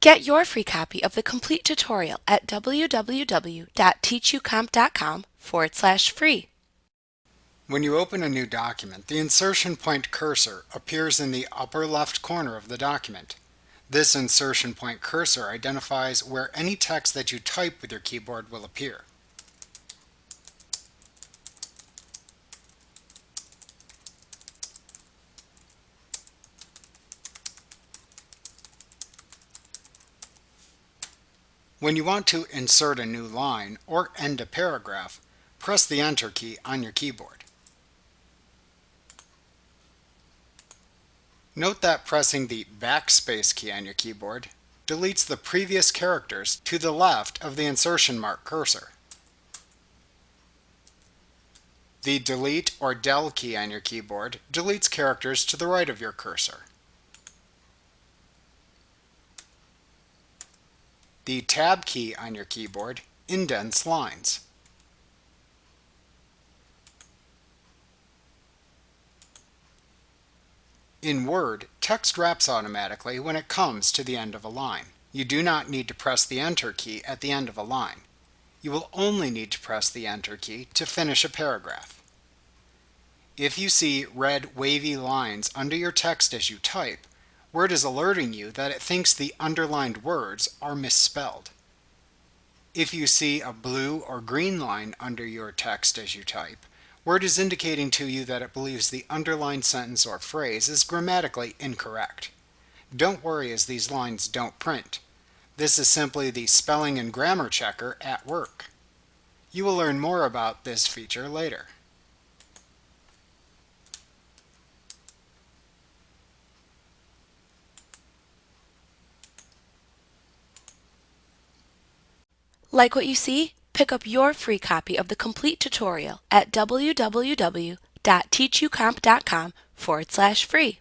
Get your free copy of the complete tutorial at www.teachucomp.com/free. When you open a new document, the insertion point cursor appears in the upper left corner of the document. This insertion point cursor identifies where any text that you type with your keyboard will appear. When you want to insert a new line or end a paragraph, press the Enter key on your keyboard. Note that pressing the backspace key on your keyboard deletes the previous characters to the left of the insertion mark cursor. The Delete or Del key on your keyboard deletes characters to the right of your cursor. The Tab key on your keyboard indents lines. In Word, text wraps automatically when it comes to the end of a line. You do not need to press the Enter key at the end of a line. You will only need to press the Enter key to finish a paragraph. If you see red wavy lines under your text as you type, Word is alerting you that it thinks the underlined words are misspelled. If you see a blue or green line under your text as you type, Word is indicating to you that it believes the underlined sentence or phrase is grammatically incorrect. Don't worry as these lines don't print. This is simply the spelling and grammar checker at work. You will learn more about this feature later. Like what you see? Pick up your free copy of the complete tutorial at www.teachucomp.com/free.